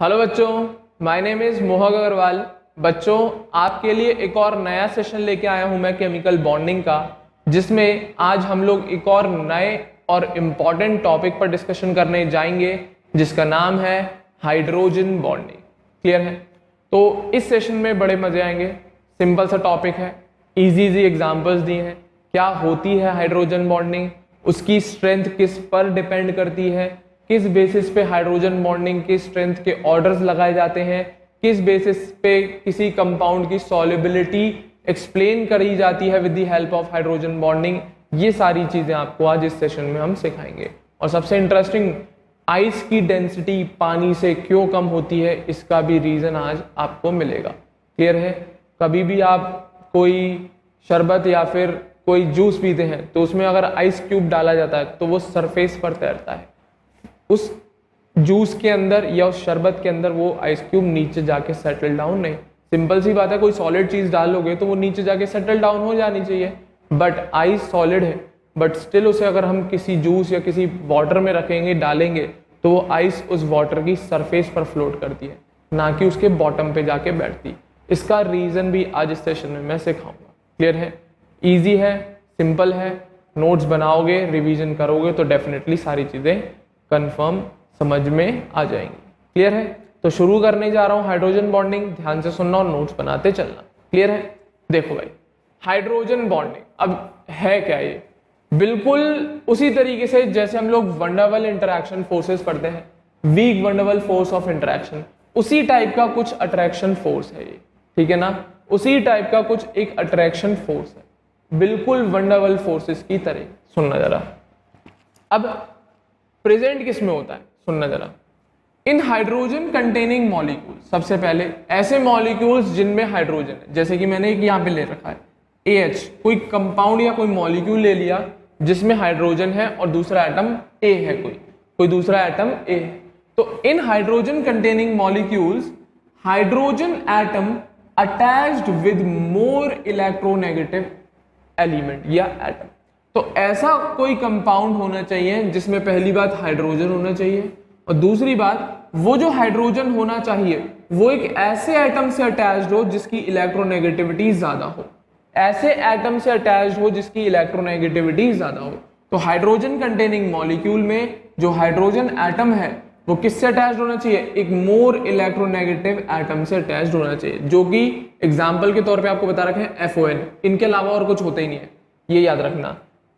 Hello बच्चों, my name is मोहक अग्रवाल। बच्चों, आपके लिए एक और नया सेशन लेके आया हूं मैं केमिकल बॉन्डिंग का, जिसमें आज हम लोग एक और नए और इम्पॉर्टेंट टॉपिक पर डिस्कशन करने जाएंगे, जिसका नाम है हाइड्रोजन बॉन्डिंग। क्लियर है? तो इस सेशन में बड़े मजे आएंगे। सिंपल सा टॉपिक है, इजी एग्जाम्पल्स दिए हैं। क्या होती है हाइड्रोजन बॉन्डिंग, उसकी स्ट्रेंथ किस पर डिपेंड करती है, किस बेसिस पे हाइड्रोजन बॉन्डिंग की स्ट्रेंथ के ऑर्डर्स लगाए जाते हैं, किस बेसिस पे किसी कंपाउंड की सॉल्युबिलिटी एक्सप्लेन करी जाती है with the help of hydrogen bonding. ये सारी चीजें आपको आज इस सेशन में हम सिखाएंगे। और सबसे इंटरेस्टिंग, आइस की डेंसिटी पानी से क्यों कम होती है, इसका भी रीजन आज आपको मिलेगा। क्लियर है? कभी भी आप कोई शरबत या फिर कोई जूस पीते हैं तो उसमें अगर आइस क्यूब डाला जाता है तो वो सरफेस पर तैरता है, उस जूस के अंदर या उस शरबत के अंदर वो आइस क्यूब नीचे जाके सेटल डाउन नहीं। सिंपल सी बात है, कोई सॉलिड चीज डालोगे तो वो नीचे जाके सेटल डाउन हो जानी चाहिए, बट आइस सॉलिड है, बट स्टिल उसे अगर हम किसी जूस या किसी वाटर में रखेंगे, डालेंगे, तो वो आइस उस वाटर की सरफेस पर फ्लोट करती है, ना कि उसके बॉटम पे जाके बैठती। इसका रीजन भी आज इस सेशन में मैं सिखाऊंगा। क्लियर है? ईजी है, सिंपल है, नोट्स बनाओगे, रिवीजन करोगे तो डेफिनेटली सारी चीजें कंफर्म समझ में आ जाएंगी। क्लियर है? तो शुरू करने जा रहा हूं हाइड्रोजन बॉन्डिंग। ध्यान से सुनना और नोट्स बनाते चलना। क्लियर है? देखो भाई, हाइड्रोजन बॉन्डिंग अब है क्या? ये बिल्कुल उसी तरीके से जैसे हम लोग वंडरवल इंटरैक्शन फोर्सेस पढ़ते हैं, वीक वंडरवल फोर्स ऑफ इंटरैक्शन, उसी टाइप का कुछ अट्रैक्शन फोर्स है ये। ठीक है ना? उसी टाइप का कुछ एक अट्रैक्शन फोर्स है, बिल्कुल वंडरवल फोर्सेस की तरह। सुनना जरा, अब प्रेजेंट किस में होता है, सुनना जरा। इन हाइड्रोजन कंटेनिंग मॉलिक्यूल, सबसे पहले ऐसे मॉलिक्यूल्स जिनमें हाइड्रोजन है, जैसे कि मैंने एक यहाँ पे ले रखा है AH, कोई कंपाउंड या कोई मॉलिक्यूल ले लिया जिसमें हाइड्रोजन है और दूसरा एटम A है, कोई दूसरा एटम A है। तो in hydrogen containing molecules, hydrogen atom attached with more electronegative element या एटम। तो ऐसा कोई कंपाउंड होना चाहिए जिसमें पहली बात हाइड्रोजन होना चाहिए, और दूसरी बात वो जो हाइड्रोजन होना चाहिए वो एक ऐसे एटम से अटैच्ड हो जिसकी इलेक्ट्रोनेगेटिविटी ज्यादा हो, ऐसे एटम से अटैच्ड हो जिसकी इलेक्ट्रोनेगेटिविटी ज्यादा हो। तो हाइड्रोजन कंटेनिंग मॉलिक्यूल में जो हाइड्रोजन एटम है वो किससे अटैच्ड होना चाहिए? एक मोर इलेक्ट्रोनेगेटिव एटम से अटैच्ड होना चाहिए, जो कि एग्जाम्पल के तौर पे आपको बता रखे हैं FON। इनके अलावा और कुछ होता ही नहीं है, ये याद रखना।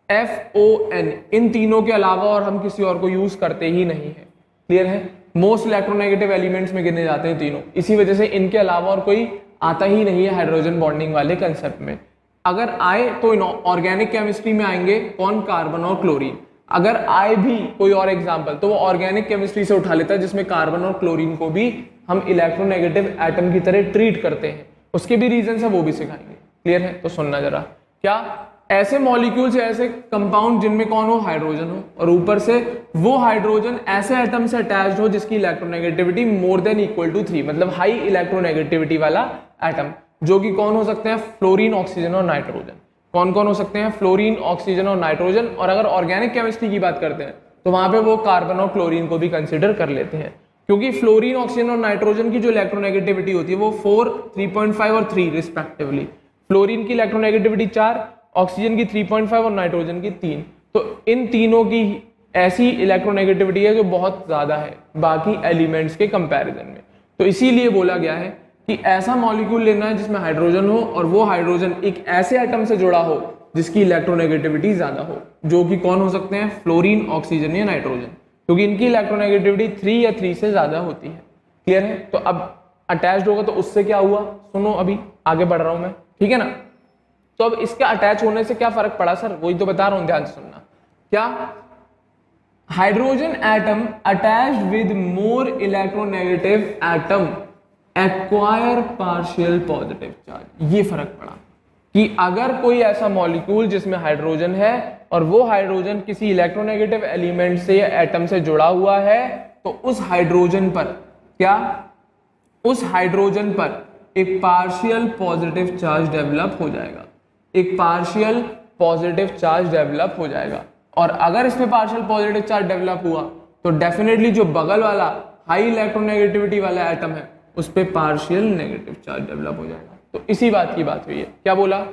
FON, इन तीनों के अलावा और हम किसी और को यूज करते ही नहीं है। क्लियर है? मोस्ट इलेक्ट्रोनेगेटिव एलिमेंट्स में गिने जाते हैं तीनों, इसी वजह से इनके अलावा और कोई आता ही नहीं है हाइड्रोजन बॉन्डिंग वाले कंसेप्ट में। अगर आए तो ऑर्गेनिक केमिस्ट्री में आएंगे, कौन? कार्बन और क्लोरीन। अगर आए भी कोई और एग्जाम्पल तो वो ऑर्गेनिक केमिस्ट्री से उठा लेता है, जिसमें कार्बन और क्लोरीन को भी हम इलेक्ट्रोनेगेटिव एटम की तरह ट्रीट करते हैं। उसके भी रीजन है, वो भी सिखाएंगे। क्लियर है? तो सुनना जरा, क्या ऐसे मॉलिक्यूल्स या ऐसे कंपाउंड जिनमें कौन हो? हाइड्रोजन हो, और ऊपर से वो हाइड्रोजन ऐसे एटम से अटैच्ड हो जिसकी electronegativity more than equal to 3, मतलब हाई इलेक्ट्रोनेगेटिविटी वाला एटम, जो कि कौन हो सकते हैं? फ्लोरीन, ऑक्सीजन और नाइट्रोजन। कौन कौन हो सकते हैं? फ्लोरीन, ऑक्सीजन और नाइट्रोजन। और अगर ऑर्गेनिक केमिस्ट्री की बात करते हैं तो वहां पे वो कार्बन और क्लोरीन को भी कंसिडर कर लेते हैं, क्योंकि फ्लोरीन, ऑक्सीजन और नाइट्रोजन की जो इलेक्ट्रोनेगेटिविटी होती है वो 4, 3.5 और 3 रिस्पेक्टिवली। फ्लोरीन की इलेक्ट्रोनेगेटिविटी 4, ऑक्सीजन की 3.5 और नाइट्रोजन की 3। तो इन तीनों की ऐसी इलेक्ट्रोनेगेटिविटी है जो बहुत ज्यादा है बाकी एलिमेंट्स के कंपैरिजन में। तो इसीलिए बोला गया है कि ऐसा मॉलिक्यूल लेना है जिसमें हाइड्रोजन हो, और वो हाइड्रोजन एक ऐसे एटम से जुड़ा हो जिसकी इलेक्ट्रोनेगेटिविटी ज्यादा हो, जो कि कौन हो सकते हैं? फ्लोरीन, ऑक्सीजन या नाइट्रोजन, क्योंकि इनकी इलेक्ट्रोनेगेटिविटी 3 या 3 से ज्यादा होती है। क्लियर है? तो अब अटैच्ड होगा तो उससे क्या हुआ, सुनो, अभी आगे बढ़ रहा हूं मैं। ठीक है ना? तो अब इसके अटैच होने से क्या फर्क पड़ा सर? वही तो बता रहा हूं, ध्यान से सुनना। क्या? Hydrogen atom attached with more electronegative atom acquire partial positive charge. ये फर्क पड़ा कि अगर कोई ऐसा मॉलिक्यूल जिसमें हाइड्रोजन है और वो हाइड्रोजन किसी इलेक्ट्रोनेगेटिव एलिमेंट से या एटम से जुड़ा हुआ है, तो उस हाइड्रोजन पर क्या? उस हाइड्रोजन पर एक पार्शियल पॉजिटिव चार्ज डेवलप हो जाएगा, एक पार्शियल पॉजिटिव चार्ज डेवलप हो जाएगा। और अगर इसमें पार्शियल पॉजिटिव चार्ज डेवलप हुआ तो डेफिनेटली जो बगल वाला हाई इलेक्ट्रोनेगेटिविटी वाला एटम है उस पे पार्शियल नेगेटिव चार्ज डेवलप हो जाएगा। तो इसी बात की बात हुई है, क्या बोला,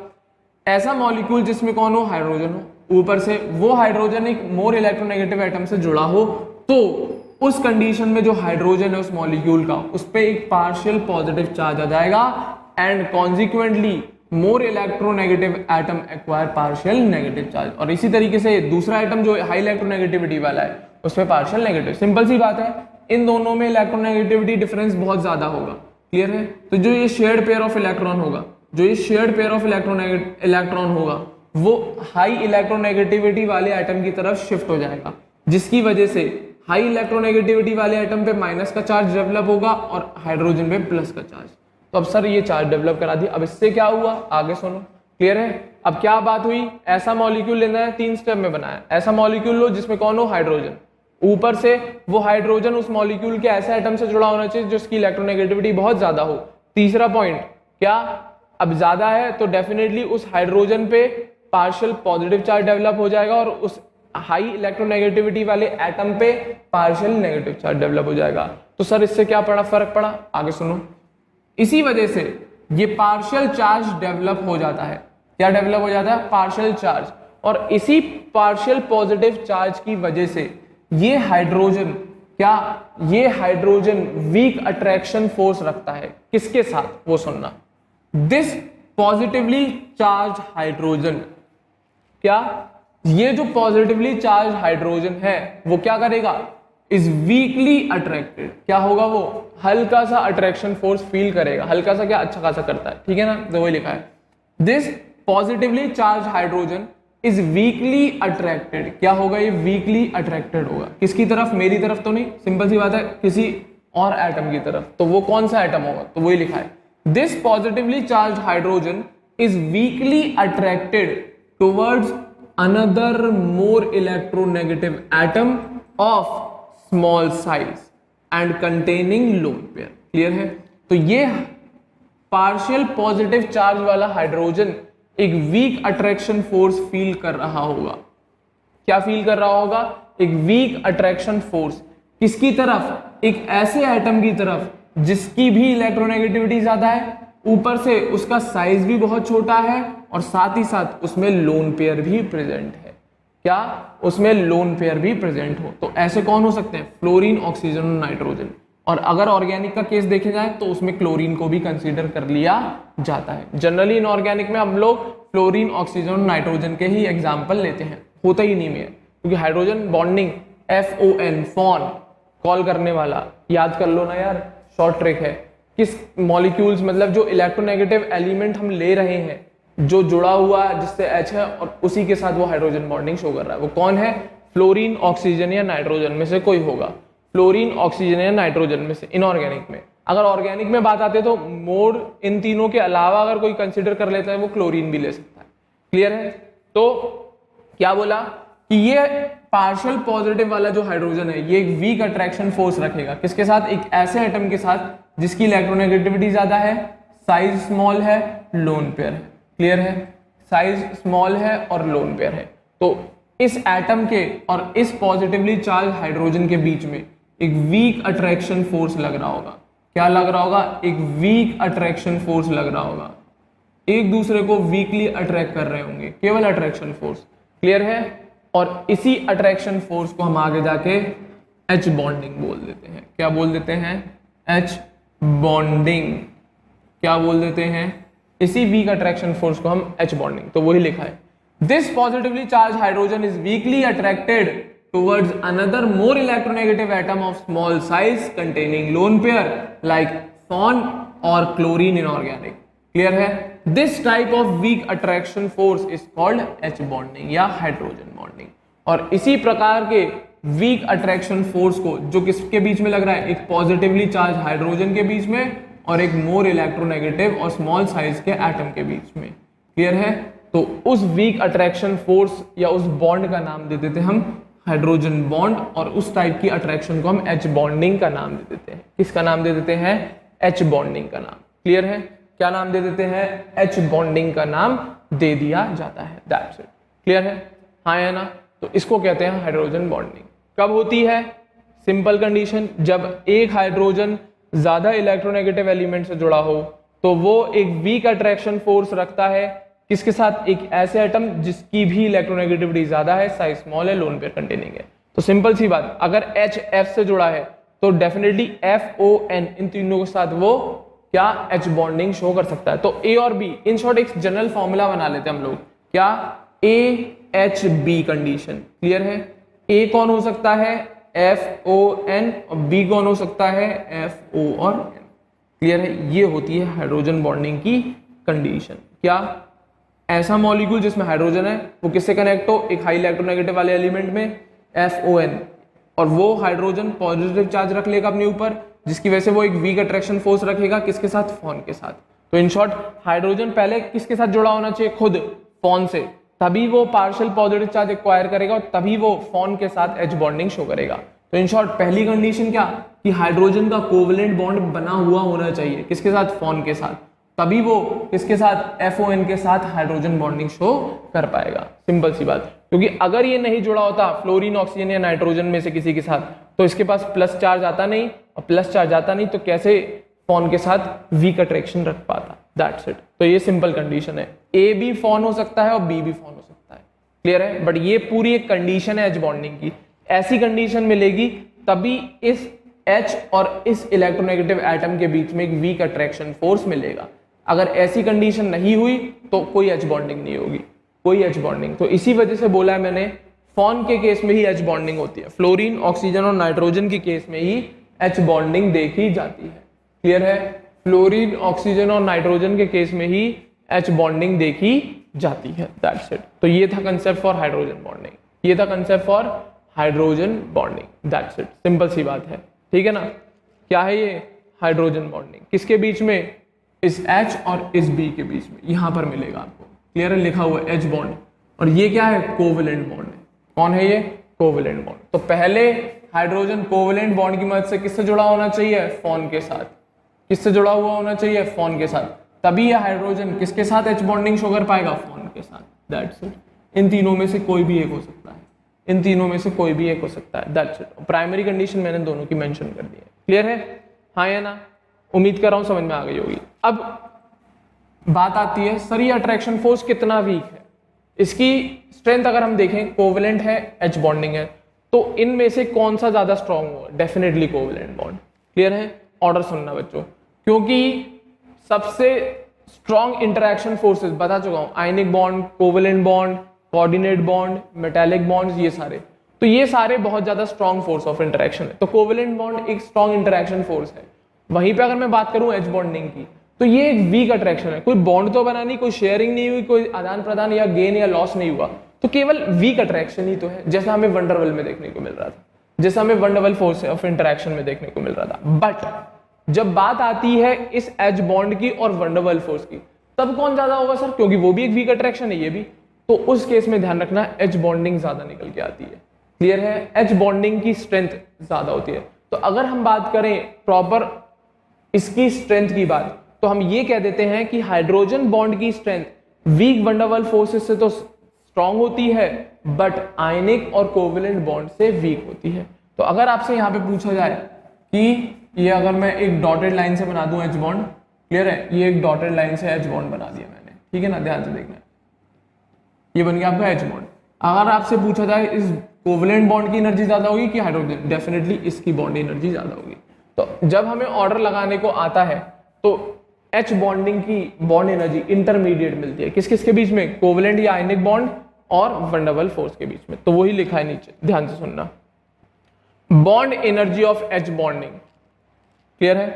ऐसा मॉलिक्यूल जिसमें कौन हो, हाइड्रोजन हो, ऊपर से वो हाइड्रोजन एक मोर इलेक्ट्रोनेगेटिव एटम से जुड़ा हो, तो उस कंडीशन में जो हाइड्रोजन है उस मॉलिक्यूल का उस पे एक पार्शियल पॉजिटिव चार्ज आ जाएगा and consequently more electronegative atom acquire partial negative charge. और इसी तरीके से दूसरा एटम जो हाई इलेक्ट्रोनेगेटिविटी वाला है उस पे पार्शियल नेगेटिव। सिंपल सी बात है, इन दोनों में इलेक्ट्रोनेगेटिविटी डिफरेंस बहुत ज्यादा होगा, क्लियर है। तो जो ये शेयर्ड पेयर ऑफ इलेक्ट्रॉन होगा, जो ये शेयर्ड पेयर ऑफ इलेक्ट्रॉन होगा वो हाई इलेक्ट्रोनेगेटिविटी वाले एटम की तरफ शिफ्ट हो जाएगा, जिसकी वजह से हाई इलेक्ट्रोनेगेटिविटी वाले एटम पे माइनस का चार्ज डेवलप होगा और हाइड्रोजन पे प्लस का चार्ज। तो अब सर ये चार्ज डेवलप करा दिया, अब इससे क्या हुआ आगे सुनो, क्लियर है। अब क्या बात हुई, ऐसा मॉलिक्यूल लेना है, 3 स्टेप में बनाया, ऐसा मॉलिक्यूल लो जिसमें कौन हो, हाइड्रोजन, ऊपर से वो हाइड्रोजन उस मॉलिक्यूल के ऐसे एटम से जुड़ा होना चाहिए जिसकी इलेक्ट्रोनेगेटिविटी बहुत ज्यादा हो। तीसरा पॉइंट क्या, अब ज्यादा है तो डेफिनेटली उस हाइड्रोजन पे पार्शियल पॉजिटिव चार्ज डेवलप हो जाएगा और उस हाई इलेक्ट्रोनेगेटिविटी वाले एटम पे पार्शियल नेगेटिव चार्ज डेवलप हो जाएगा। तो सर इससे क्या पड़ा, फर्क पड़ा, आगे सुनो। इसी वजह से ये पार्शियल चार्ज डेवलप हो जाता है, क्या डेवलप हो जाता है, पार्शियल चार्ज। और इसी पार्शियल पॉजिटिव चार्ज की वजह से ये हाइड्रोजन क्या, ये हाइड्रोजन वीक अट्रैक्शन फोर्स रखता है, किसके साथ, वो सुनना। दिस पॉजिटिवली चार्ज हाइड्रोजन, क्या ये जो पॉजिटिवली चार्ज हाइड्रोजन है वो क्या करेगा, इज वीकली अट्रैक्टेड, क्या होगा, वो हल्का सा अट्रैक्शन फोर्स फील करेगा, हल्का सा क्या, अच्छा खासा करता है, ठीक है ना, तो वही लिखा है। This positively charge hydrogen is weekly attracted, क्या होगा, ये वीकली अट्रैक्टेड होगा, किसकी तरफ, मेरी तरफ तो नहीं, सिंपल सी बात है, किसी और एटम की तरफ। तो वो कौन सा एटम होगा, तो वही लिखा है, this positively charge hydrogen is weekly attracted towards another more electronegative atom of small size and containing lone pair, clear है। तो ये पार्शियल पॉजिटिव चार्ज वाला हाइड्रोजन एक वीक अट्रैक्शन फोर्स फील कर रहा होगा, क्या फील कर रहा होगा, एक वीक अट्रैक्शन फोर्स, किसकी तरफ, एक ऐसे एटम की तरफ जिसकी भी इलेक्ट्रोनेगेटिविटी ज्यादा है, ऊपर से उसका साइज भी बहुत छोटा है और साथ ही साथ उसमें लोन पेयर भी प्रेजेंट है, क्या उसमें लोन पेयर भी प्रेजेंट हो। तो ऐसे कौन हो सकते हैं, फ्लोरीन, ऑक्सीजन और नाइट्रोजन। और अगर ऑर्गेनिक का केस देखे जाए तो उसमें क्लोरीन को भी कंसीडर कर लिया जाता है। जनरली इनऑर्गेनिक में हम लोग फ्लोरीन, ऑक्सीजन और नाइट्रोजन के ही एग्जाम्पल लेते हैं, होता ही नहीं में, क्योंकि hydrogen bonding FON, FON, call करने वाला, याद कर लो ना यार, शॉर्ट ट्रिक है। किस मॉलिक्यूल्स, मतलब जो इलेक्ट्रोनेगेटिव एलिमेंट हम ले रहे हैं जो जुड़ा हुआ जिससे H है और उसी के साथ वो हाइड्रोजन बॉन्डिंग शो कर रहा है, वो कौन है, फ्लोरीन, ऑक्सीजन या नाइट्रोजन में से कोई होगा, फ्लोरीन, ऑक्सीजन या नाइट्रोजन में से इनऑर्गेनिक में। अगर ऑर्गेनिक में बात आती है तो मोड इन तीनों के अलावा अगर कोई कंसिडर कर लेता है वो क्लोरीन भी ले सकता है, क्लियर है। तो क्या बोला कि ये पार्शियल पॉजिटिव वाला जो हाइड्रोजन है ये एक वीक अट्रैक्शन फोर्स रखेगा, किसके साथ, एक ऐसे एटम के साथ जिसकी इलेक्ट्रोनेगेटिविटी ज्यादा है, साइज स्मॉल है, लोन पेयर है, क्लियर है, साइज स्मॉल है और लोन पेयर है। तो इस एटम के और इस पॉजिटिवली चार्ज हाइड्रोजन के बीच में एक वीक अट्रैक्शन फोर्स लग रहा होगा, क्या लग रहा होगा, एक वीक अट्रैक्शन फोर्स लग रहा होगा, एक दूसरे को वीकली अट्रैक्ट कर रहे होंगे, केवल अट्रैक्शन फोर्स, क्लियर है। और इसी अट्रैक्शन फोर्स को हम आगे जाके H बॉन्डिंग बोल देते हैं, क्या बोल देते हैं, H बॉन्डिंग, क्या बोल देते हैं, इसी वीक अट्रैक्शन फोर्स को हम H बॉन्डिंग, तो वही लिखा है, this positively charge hydrogen is weekly attracted towards another more electronegative atom of small size containing lone pair like FON or chlorine inorganic, clear है। This type of weak attraction force is called H bonding या hydrogen bonding। और इसी प्रकार के week attraction force को जो किसके बीच में लग रहा है, एक पॉजिटिवली चार्ज हाइड्रोजन के बीच में और एक मोर इलेक्ट्रोनेगेटिव और स्मॉल साइज के एटम के बीच में, क्लियर है। तो उस वीक अट्रैक्शन फोर्स या उस बॉन्ड का नाम दे देते हम हाइड्रोजन बॉन्ड और उस टाइप की अट्रैक्शन को हम H बॉन्डिंग का नाम दे देते हैं, किसका नाम दे देते हैं, H बॉन्डिंग का नाम, क्लियर है, क्या नाम दे देते हैं, H बॉन्डिंग का नाम दे दिया जाता है, दैट्स इट, क्लियर है, हाँ है ना। तो इसको कहते हैं हाइड्रोजन बॉन्डिंग। कब होती है, सिंपल कंडीशन, जब एक हाइड्रोजन ज्यादा इलेक्ट्रोनेगेटिव एलिमेंट से जुड़ा हो तो वो एक वीक अट्रैक्शन फोर्स रखता है किसके साथ, एक ऐसे एटम जिसकी भी इलेक्ट्रोनेगेटिविटी ज्यादा है, साइज स्मॉल है, लोन पेयर कंटेनिंग है। तो सिंपल सी बात, अगर H F से जुड़ा है तो डेफिनेटली FON इन तीनों के साथ वो क्या H बॉन्डिंग शो कर सकता है। तो A और B, इन शॉर्ट एक जनरल फॉर्मूला बना लेते हैं हम लोग, क्या AHB कंडीशन। क्लियर है? A कौन हो सकता है, FON, और B कौन हो सकता है, FO और N। क्लियर है? ये होती है हाइड्रोजन बॉन्डिंग की कंडीशन। क्या ऐसा मॉलिक्यूल जिसमें हाइड्रोजन है वो किससे कनेक्ट हो, एक हाई इलेक्ट्रोनेगेटिव वाले एलिमेंट में FON, और वो हाइड्रोजन पॉजिटिव चार्ज रख लेगा अपने ऊपर, जिसकी वजह से वो एक वीक अट्रैक्शन फोर्स रखेगा किसके साथ, फोन के साथ। तो इन शॉर्ट हाइड्रोजन पहले किसके साथ जुड़ा होना चाहिए, खुद फोन से, तभी वो पार्शियल पॉजिटिव चार्ज एक्वायर करेगा और तभी वो फोन के साथ H बॉन्डिंग शो करेगा। तो इन शॉर्ट पहली कंडीशन क्या, कि हाइड्रोजन का कोवेलेंट बॉन्ड बना हुआ होना चाहिए किसके साथ, फोन के साथ, तभी वो किसके साथ, FON के साथ हाइड्रोजन बॉन्डिंग शो कर पाएगा। सिंपल सी बात, क्योंकि अगर ये नहीं जुड़ा होता फ्लोरीन, ऑक्सीजन या नाइट्रोजन में से किसी के साथ, तो इसके पास प्लस चार्ज आता नहीं, और प्लस चार्ज आता नहीं तो कैसे फोन के साथ वीक अट्रैक्शन रख पाता। That's it. तो ये सिंपल कंडीशन है, A भी फोन हो सकता है और B भी फोन हो सकता है। क्लियर है? बट ये पूरी एक कंडीशन है H बॉन्डिंग की, ऐसी कंडीशन मिलेगी तभी इस H और इस इलेक्ट्रोनेगेटिव एटम के बीच में एक वीक अट्रैक्शन फोर्स मिलेगा। अगर ऐसी कंडीशन नहीं हुई तो कोई H बॉन्डिंग नहीं होगी, कोई H बॉन्डिंग। तो इसी वजह से बोला है मैंने, फोन के केस में ही H बॉन्डिंग होती है, फ्लोरीन, ऑक्सीजन और नाइट्रोजन के केस में ही H बॉन्डिंग देखी जाती है। क्लियर है? फ्लोरीन, ऑक्सीजन और नाइट्रोजन के केस में ही H बॉन्डिंग देखी जाती है। That's it. तो ये था कंसेप्ट फॉर हाइड्रोजन बॉन्डिंग, ये था concept for hydrogen bonding. That's it, simple सी बात है। ठीक है ना? क्या है ये हाइड्रोजन बॉन्डिंग, किसके बीच में, इस H और इस B के बीच में, यहां पर मिलेगा आपको। क्लियर है? लिखा हुआ है H बॉन्ड, और ये क्या है, कोवेलेंट बॉन्ड है। कौन है ये, कोवेलेंट बॉन्ड। तो पहले हाइड्रोजन कोवेलेंट बॉन्ड की मदद से किससे जुड़ा होना चाहिए, फोन के साथ। किससे जुड़ा हुआ होना चाहिए, फोन के साथ, तभी ये हाइड्रोजन किसके साथ H बॉन्डिंग शो कर पाएगा, फोन के साथ। That's it. इन तीनों में से कोई भी एक हो सकता है, इन तीनों में से कोई भी एक हो सकता है। That's it. प्राइमरी कंडीशन मैंने दोनों की मेंशन कर दी है। क्लियर है? हाँ या ना? उम्मीद कर रहा हूं समझ में आ गई होगी। अब बात आती है, सर ये अट्रैक्शन फोर्स कितना वीक है, इसकी स्ट्रेंथ अगर हम देखें, कोवेलेंट है, H बॉन्डिंग है, तो इनमें से कौन सा ज्यादा स्ट्रॉन्ग होगा, डेफिनेटली कोवेलेंट बॉन्ड। क्लियर है? ऑर्डर सुनना बच्चों, क्योंकि सबसे स्ट्रॉन्ग इंटरैक्शन फोर्सेस बता चुका हूं, ionic bond, covalent bond, coordinate bond, metallic bonds, ये सारे, तो ये सारे बहुत ज्यादा स्ट्रॉन्ग फोर्स ऑफ इंटरैक्शन है। तो कोवेलेंट बॉन्ड एक स्ट्रॉन्ग इंटरैक्शन फोर्स है। वहीं पे अगर मैं बात करूं H बॉन्डिंग की, तो ये एक वीक अट्रैक्शन है, कोई बॉन्ड तो बना नहीं, कोई शेयरिंग नहीं हुई, कोई आदान प्रदान या गेन या लॉस नहीं हुआ, तो केवल वीक अट्रैक्शन ही तो है, जैसा हमें वंडरवल में देखने को मिल रहा था, जैसा हमें वंडरवल फोर्स ऑफ इंटरैक्शन में देखने को मिल रहा था। बट जब बात आती है इस H बॉन्ड की और वंडरवल फोर्स की, तब कौन ज्यादा होगा सर, क्योंकि वो भी एक वीक अट्रैक्शन है, ये भी, तो उस केस में ध्यान रखना H बॉन्डिंग ज्यादा निकल के आती है। क्लियर है? H बॉन्डिंग की स्ट्रेंथ ज्यादा होती है। तो अगर हम बात करें प्रॉपर इसकी स्ट्रेंथ की बात, तो हम ये कह देते हैं कि हाइड्रोजन बॉन्ड की स्ट्रेंथ वीक वंडरवल फोर्सेस से तो स्ट्रॉन्ग होती है, बट आयनिक और कोवेलेंट बॉन्ड से वीक होती है। तो अगर आपसे यहां पे पूछा जाए कि ये अगर मैं एक डॉटेड लाइन से बना दूं H बॉन्ड, क्लियर है, ये एक डॉटेड लाइन से H बॉन्ड बना दिया मैंने, ठीक है ना, ध्यान से देखना, ये बन गया आपका H बॉन्ड। अगर आपसे पूछा जाए इस कोवेलेंट बॉन्ड की एनर्जी ज्यादा होगी कि हाइड्रोजन, डेफिनेटली इसकी बॉन्ड एनर्जी ज्यादा होगी। तो जब हमें ऑर्डर लगाने को आता है तो H बॉन्डिंग की बॉन्ड एनर्जी इंटरमीडिएट मिलती है किस किस के बीच में, कोवेलेंट या आयनिक बॉन्ड और वंडरवल फोर्स के बीच में। तो वही लिखा है नीचे, ध्यान से सुनना, bond energy of H bonding. Clear है?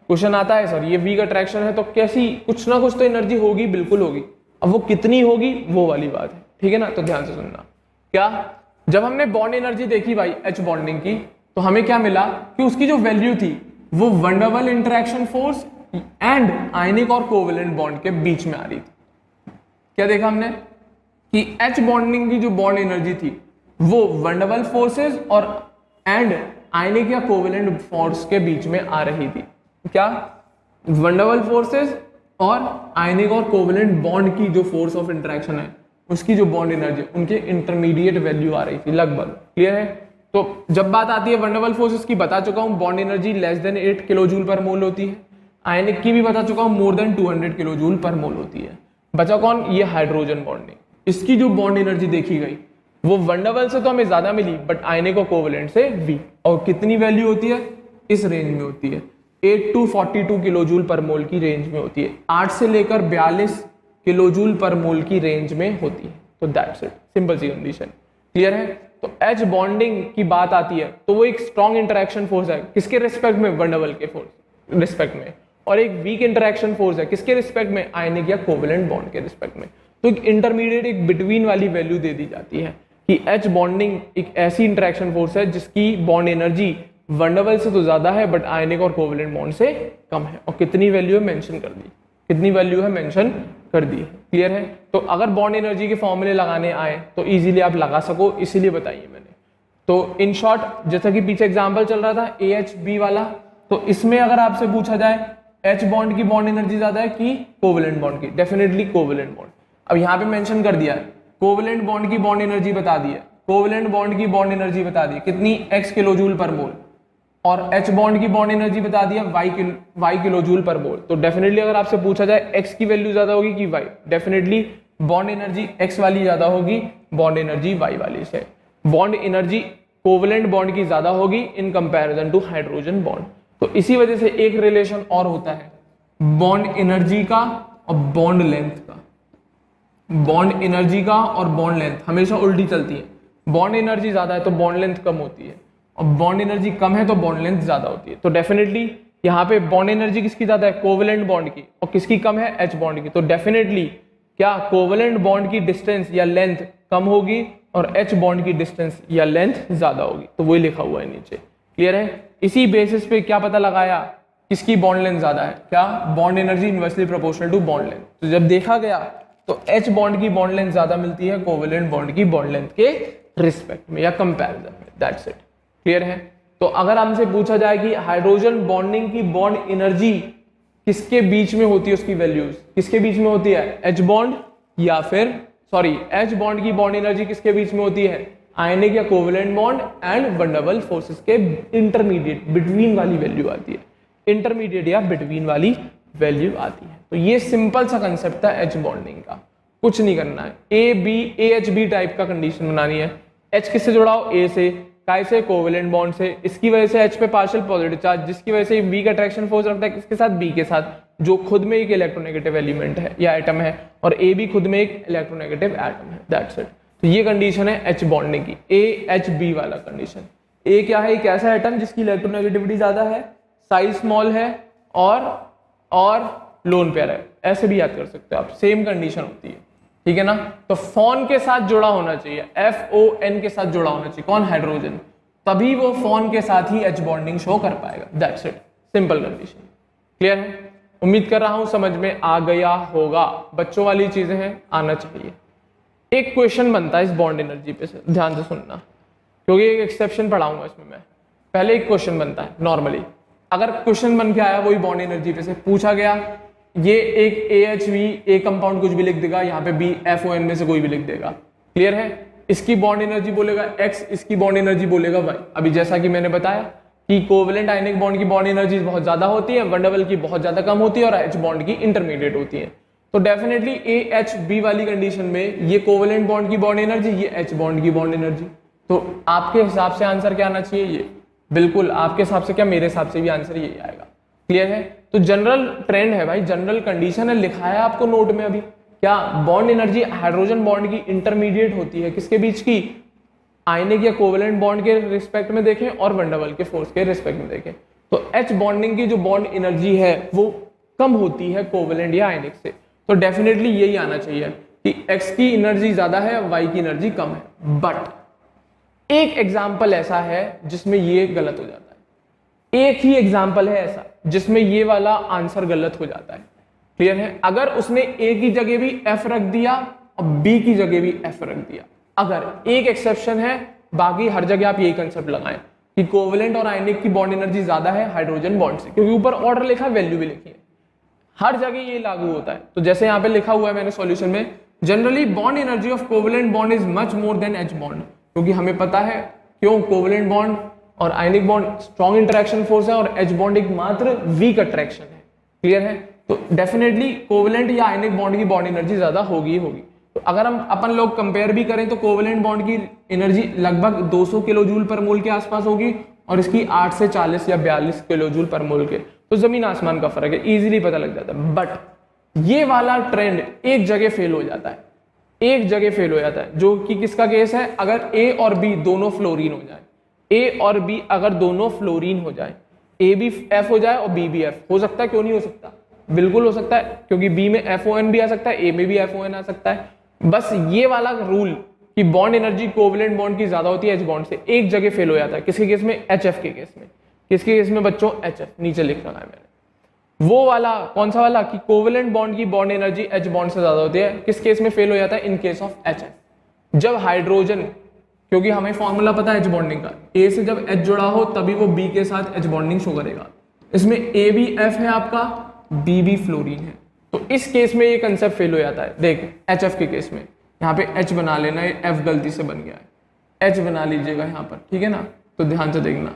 क्वेश्चन आता है सर ये वीक अट्रैक्शन है तो कैसी, कुछ ना कुछ तो एनर्जी होगी, बिल्कुल होगी, अब वो कितनी होगी वो वाली बात है। ठीक है ना? तो ध्यान से सुनना, क्या जब हमने बॉन्ड एनर्जी देखी भाई H बॉन्डिंग की, तो हमें क्या मिला कि उसकी जो वैल्यू थी वो वंडरवल इंटरैक्शन फोर्स एंड आयनिक और कोवेलेंट बॉन्ड के बीच में आ रही थी। क्या देखा हमने कि H बॉन्डिंग की जो बॉन्ड एनर्जी थी वो वंडरवल फोर्सेस और एंड आयनिक या कोवेलेंट फोर्स के बीच में आ रही थी। क्या वंडरवल फोर्सेस और आयनिक और कोवेलेंट बॉन्ड की जो फोर्स ऑफ इंटरैक्शन है उसकी जो बॉन्ड एनर्जी, उनके इंटरमीडिएट वैल्यू आ रही थी लगभग। क्लियर है? तो जब बात आती है वंडरवल फोर्सेस की, बता चुका हूं bond energy less than 8 kilo joule पर मोल होती है। आयनिक की भी बता चुका हूं मोर देन 200 किलो जूल पर मोल होती है। बचा कौन? ये हाइड्रोजन बॉन्डिंग। इसकी जो बॉन्ड एनर्जी देखी गई वो वंडरवल से तो हमें ज्यादा मिली, बट आयनिक और कोवेलेंट से वीक। और कितनी वैल्यू होती है? इस रेंज में होती है, 8 to 42 किलो जूल पर मोल की रेंज में होती है। 8 से लेकर 42 किलो जूल पर मोल की रेंज में होती है। तो that's it, simple C condition. Clear है? तो एच बॉन्डिंग की बात आती है तो वो एक स्ट्रॉन्ग इंटरेक्शन फोर्स है, किसके रिस्पेक्ट में? वंडरवल के फोर्स रिस्पेक्ट में। और एक वीक इंटरेक्शन फोर्स है, किसके रिस्पेक्ट में? आयनिक या कोवेलेंट बॉन्ड के रिस्पेक्ट में। तो एक इंटरमीडिएट, एक बिटवीन वाली वैल्यू दे दी जाती है कि एच बॉन्डिंग एक ऐसी इंटरेक्शन फोर्स है जिसकी बॉन्ड एनर्जी वंडरवल से तो ज्यादा है, बट आयनिक और कोवेलेंट बॉन्ड से कम है। और कितनी वैल्यू है? मेंशन कर दी। कितनी वैल्यू है? मेंशन कर दी है। क्लियर है? तो अगर बॉन्ड एनर्जी के फॉर्मूले लगाने आए तो इजीली आप लगा सको, इसीलिए बताइए मैंने। तो इन शॉर्ट, जैसा कि पीछे एग्जांपल चल रहा था AHB वाला, तो इसमें अगर आपसे पूछा जाए H बॉन्ड की बॉन्ड एनर्जी ज्यादा है कि कोवेलेंट बॉन्ड की? Definitely covalent bond. अब यहाँ पे मेंशन कर दिया है, कोवेलेंट बॉन्ड की बॉन्ड एनर्जी बता दी है, कोवेलेंट बॉन्ड की बॉन्ड एनर्जी बता दी कितनी? x किलो जूल पर मोल। और H बॉन्ड की बॉन्ड एनर्जी बता दिया y किलो जूल पर मोल। तो डेफिनेटली अगर आपसे पूछा जाए x की वैल्यू ज्यादा होगी कि y, definitely bond energy x वाली ज्यादा होगी बॉन्ड एनर्जी y वाली से। बॉन्ड एनर्जी कोवेलेंट बॉन्ड की ज्यादा होगी in comparison to hydrogen bond. तो इसी वजह से एक रिलेशन और होता है बॉन्ड एनर्जी का और बॉन्ड लेंथ का। बॉन्ड एनर्जी का और बॉन्ड लेंथ हमेशा उल्टी चलती है। बॉन्ड एनर्जी ज्यादा है तो बॉन्ड लेंथ कम होती है, और बॉन्ड एनर्जी कम है तो बॉन्ड लेंथ ज्यादा होती है। तो डेफिनेटली यहाँ पे बॉन्ड एनर्जी किसकी ज्यादा है? कोवेलेंट बॉन्ड की। और किसकी कम है? एच बॉन्ड की। तो डेफिनेटली क्या कोवेलेंट बॉन्ड की डिस्टेंस या लेंथ कम होगी और एच बॉन्ड की डिस्टेंस या लेंथ ज्यादा होगी। तो वही लिखा हुआ है नीचे। क्लियर है? इसी बेसिस पे क्या पता लगाया किसकी बॉन्ड लेंथ ज्यादा है? क्या? Bond energy inversely proportional to bond length. तो जब देखा गया तो एच बॉन्ड की बॉन्ड लेंथ ज्यादा मिलती है कोवेलेंट बॉन्ड की बॉन्ड लेंथ के रिस्पेक्ट में या कंपैरिजन में। That's it. क्लियर है? तो अगर हमसे पूछा जाए कि हाइड्रोजन बॉन्डिंग की बॉन्ड एनर्जी किसके बीच में होती है, उसकी वैल्यूज किसके बीच में होती है? एच बॉन्ड या फिर एच बॉन्ड की बॉन्ड एनर्जी किसके बीच में होती है? आयनिक या कोवेलेंट बॉन्ड एंड वंडरवल फोर्सेस के इंटरमीडिएट, बिटवीन वाली वैल्यू आती है। इंटरमीडिएट या बिटवीन वाली वैल्यू आती है। तो ये सिंपल सा कंसेप्ट था एच बॉन्डिंग का, कुछ नहीं करना है। AHB टाइप का कंडीशन बनानी है। एच किससे जुड़ा हो? A से, काय से? कोवेलेंट बॉन्ड से। इसकी वजह से H पे पार्शियल पॉजिटिव चार्ज, जिसकी वजह से वीक अट्रैक्शन फोर्स रखता है किसके साथ? B के साथ, जो खुद में एक इलेक्ट्रोनेगेटिव एलिमेंट है या एटम है, और A भी खुद में एक इलेक्ट्रोनेगेटिव एटम है। That's it. तो ये कंडीशन है एच बॉन्डिंग की, AHB वाला कंडीशन। A क्या है? एक ऐसा एटम जिसकी इलेक्ट्रोनेगेटिविटी ज्यादा है, साइज स्मॉल है और लोन पेयर है। ऐसे भी याद कर सकते हो आप, सेम कंडीशन होती है। ठीक है ना? तो फोन के साथ जुड़ा होना चाहिए, FON के साथ जुड़ा होना चाहिए। कौन? हाइड्रोजन। तभी वो फोन के साथ ही एच बॉन्डिंग शो कर पाएगा। That's it, simple condition. Clear है? उम्मीद कर रहा हूं समझ में आ गया होगा। बच्चों वाली चीजें हैं, आना चाहिए। एक क्वेश्चन बनता है इस बॉन्ड एनर्जी पे, से ध्यान से सुनना, क्योंकि एक एक्सेप्शन पढ़ाऊंगा इसमें मैं। पहले एक क्वेश्चन बनता है नॉर्मली, अगर क्वेश्चन बन के आया वही बॉन्ड एनर्जी पे से पूछा गया, ये एक AHV ए कंपाउंड कुछ भी लिख देगा, यहाँ पे BFON में से कोई भी लिख देगा। क्लियर है? इसकी बॉन्ड एनर्जी बोलेगा X, इसकी बॉन्ड एनर्जी बोलेगा Y। अभी जैसा कि मैंने बताया कि कोवेलेंट आयनिक बॉन्ड की बॉन्ड एनर्जी बहुत ज्यादा होती है, वंडरवल की बहुत ज्यादा कम होती है, और H बॉन्ड की इंटरमीडिएट होती है। तो डेफिनेटली AHB वाली कंडीशन में ये कोवेलेंट बॉन्ड की बॉन्ड एनर्जी, ये H बॉन्ड की बॉन्ड एनर्जी। तो आपके हिसाब से आंसर क्या आना चाहिए? ये बिल्कुल आपके हिसाब से क्या, मेरे हिसाब से भी आंसर यही आएगा। क्लियर है? तो जनरल ट्रेंड है भाई, जनरल कंडीशन है, लिखा है आपको नोट में अभी। क्या? बॉन्ड एनर्जी हाइड्रोजन बॉन्ड की इंटरमीडिएट होती है, किसके बीच की? आयनिक या कोवेलेंट बॉन्ड के रिस्पेक्ट में देखें और वंडरवल के फोर्स के रिस्पेक्ट में देखें, तो एच बॉन्डिंग की जो बॉन्ड एनर्जी है वो कम होती है कोवेलेंट या आयनिक से। तो डेफिनेटली यही आना चाहिए कि एक्स की एनर्जी ज्यादा है, वाई की एनर्जी कम है। बट एक एग्जाम्पल ऐसा है जिसमें ये गलत हो जाता है, एक ही एग्जाम्पल है ऐसा जिसमें ये वाला आंसर गलत हो जाता है। क्लियर है? अगर उसने ए की जगह भी एफ रख दिया और बी की जगह भी एफ रख दिया, अगर एक एक्सेप्शन है, बाकी हर जगह आप यही कंसेप्ट लगाएं कि कोवेलेंट और आयनिक की बॉन्ड एनर्जी ज्यादा है हाइड्रोजन बॉन्ड से, क्योंकि ऊपर ऑर्डर लिखा है, वैल्यू भी लिखी है, हर जगह ये लागू होता है। तो जैसे यहाँ पे लिखा हुआ है मैंने सॉल्यूशन में, generally bond energy of covalent bond is much more than H bond, क्योंकि हमें पता है क्यों? कोवलेंट बॉन्ड और ionic bond strong interaction force है और H बॉन्ड एक मात्र वीक अट्रैक्शन है। क्लियर है? तो डेफिनेटली कोवलेंट या आयनिक बॉन्ड की बॉन्ड एनर्जी ज्यादा होगी होगी। तो अगर हम अपन लोग कंपेयर भी करें तो कोवलेंट बॉन्ड की एनर्जी लगभग 200 किलो जूल पर मोल के आसपास होगी और इसकी 8 से 40 या 42 किलो जूल पर मोल के। तो जमीन आसमान का फर्क है, इजीली पता लग जाता है। बट ये वाला ट्रेंड एक जगह फेल हो जाता है, एक जगह फेल हो जाता है, जो कि किसका केस है? अगर ए और बी दोनों फ्लोरीन हो जाए, ए और बी अगर दोनों फ्लोरीन हो जाए, ए भी एफ हो जाए और बी भी एफ हो सकता है। क्यों नहीं हो सकता? बिल्कुल हो सकता है, क्योंकि बी में FON भी आ सकता है, ए में भी FON आ सकता है। बस ये वाला रूल कि बॉन्ड एनर्जी कोवलेंट बॉन्ड की ज्यादा होती है H बॉन्ड से, एक जगह फेल हो जाता है। किसके केस में? HF के केस में। किसके केस में बच्चों? HF। नीचे लिख रखा है मैंने वो वाला। कौन सा वाला? कि कोवलेंट बॉन्ड की बॉन्ड एनर्जी H बॉन्ड से ज्यादा होती है। किस केस में फेल हो जाता है? In case of HF। जब हाइड्रोजन, क्योंकि हमें फॉर्मूला पता है H बॉन्डिंग का, A से जब H जुड़ा हो तभी वो B के साथ H बॉन्डिंग शो करेगा। इसमें A भी F है आपका, B भी फ्लोरीन है। तो इस केस में ये कंसेप्ट फेल हो जाता है। देख HF के केस में यहाँ पे H बना लेना, ये F गलती से बन गया है, H बना लीजिएगा यहाँ पर, ठीक है ना? तो ध्यान से देखना,